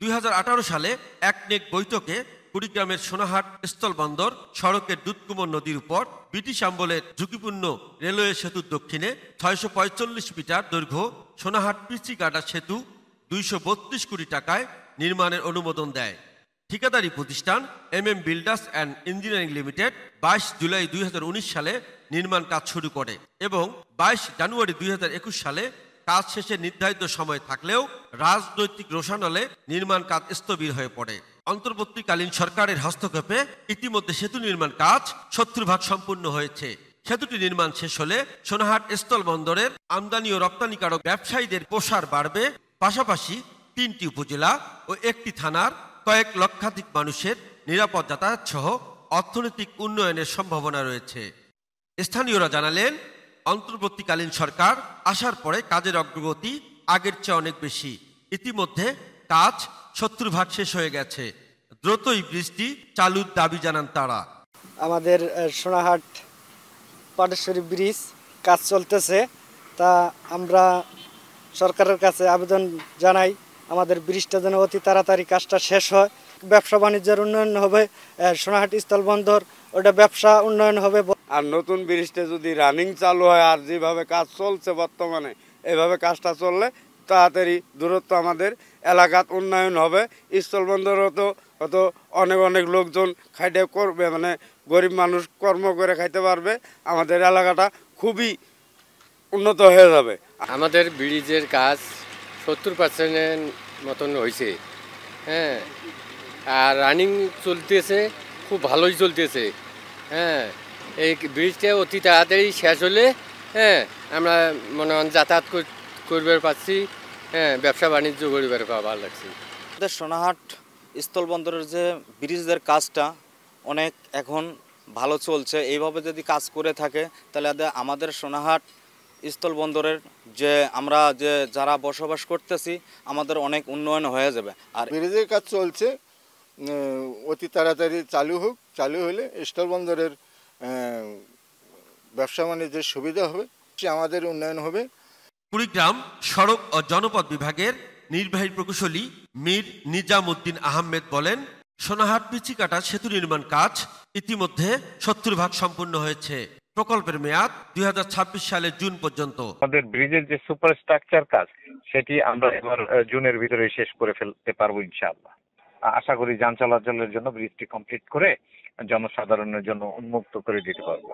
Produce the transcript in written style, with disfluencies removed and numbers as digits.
2018 সালে একনেক বৈঠকে কুড়িগ্রামের সোনাহাট স্থলবন্দর সড়কের দুধকুমর নদীর উপর ব্রিটিশ আমলের ঝুঁকিপূর্ণ রেলওয়ে সেতুর দক্ষিণে 645 মিটার দৈর্ঘ্য সোনাহাট পিচিকাটা সেতু 232 কোটি টাকায় নির্মাণের অনুমোদন দেয়। ঠিকাদারি প্রতিষ্ঠান builders and engineering limited 22 July 2019 সালে নির্মাণ কাজ শুরু করে এবং 22 জানুয়ারি 2021 সালে কাজ শেষে নির্ধারিত সময় থাকলেও রাজনৈতিক রোষানলে নির্মাণ কাজ স্থবির হয়ে পড়ে। অন্তর্বর্তীকালীন সরকারের হস্তক্ষেপে ইতিমধ্যে সেতু নির্মাণ কাজ 70% সম্পূর্ণ হয়েছে। সেতুটি নির্মাণ শেষ হলে সোনাহাট স্থলবন্দরের আমদানি ও রপ্তানিকারক ব্যবসায়ীদের প্রসার বাড়বে, পাশাপাশি 3টি উপজেলা ও 1টি থানার কয়েক লক্ষাধিক মানুষের নিরাপদ যাতায়াত সহ অর্থনৈতিক উন্নয়নের সম্ভাবনা রয়েছে। স্থানীয়রা জানালেন, অন্তর্বর্তীকালীন সরকার আসার পরে কাজের অগ্রগতি আগের চেয়ে অনেক বেশি। ইতিমধ্যে কাজ 70% শেষ হয়ে গেছে। দ্রুতই ব্রিজটি চালুর দাবি জানান তারা। আমাদের সোনাহাট পাটেশ্বরী ব্রিজ কাজ চলতেছে, তা আমরা সরকারের কাছে আবেদন জানাই আমাদের ব্রিজটা যেন অতি তাড়াতাড়ি কাজটা শেষ হয়। ব্যবসা বাণিজ্যের উন্নয়ন হবে, সোনাহাট স্থলবন্দর ওটা ব্যবসা উন্নয়ন হবে। আর নতুন ব্রিজটা যদি রানিং চালু হয় আর যেভাবে কাজ চলছে বর্তমানে এভাবে কাজটা চললে তাড়াতাড়ি দূরত্ব আমাদের এলাকাত উন্নয়ন হবে। স্থলবন্দরও তো অনেক অনেক লোকজন খাইতে করবে, মানে গরিব মানুষ কর্ম করে খাইতে পারবে। আমাদের এলাকাটা খুবই উন্নত হয়ে যাবে। আমাদের ব্রিজের কাজ 70% মতন হয়েছে, হ্যাঁ, আর রানিং চলতেছে, খুব ভালোই চলতেছে। হ্যাঁ, এই ব্রিজটা অতি তাড়াতাড়ি শেষ হলে হ্যাঁ আমরা মনে হয় যাতায়াত করবার পাচ্ছি, হ্যাঁ, ব্যবসা বাণিজ্য করিবার ভালো লাগছে। আমাদের সোনাহাট স্থলবন্দরের যে ব্রিজের কাজটা অনেক এখন ভালো চলছে। এইভাবে যদি কাজ করে থাকে তাহলে আমাদের সোনাহাট স্থলবন্দরের আমরা যারা বসবাস করতেছি আমাদের অনেক উন্নয়ন হয়ে যাবে। আর ব্রিজের কাজ চলছে, অতি তাড়াতাড়ি চালু হোক। চালু হলে স্থলবন্দরের ব্যবসা বাণিজ্যের সুবিধা হবে, আমাদের উন্নয়ন হবে। কুড়িগ্রাম সড়ক ও জনপথ বিভাগের নির্বাহী প্রকৌশলী মীর নিজামউদ্দিন আহমেদ বলেন, সোনাহাট পিচিকাটা সেতু নির্মাণ কাজ ইতিমধ্যে 70% সম্পূর্ণ হয়েছে। প্রকল্পের মেয়াদ 2026 সালের জুন পর্যন্ত। আমাদের ব্রিজের যে সুপার স্ট্রাকচার কাজ সেটি আমরা এবার জুনের ভিতরে শেষ করে ফেলতে পারবো ইনশাআল্লাহ। আশা করি যান চলাচলের জন্য ব্রিজটি কমপ্লিট করে জনসাধারণের জন্য উন্মুক্ত করে দিতে পারবো।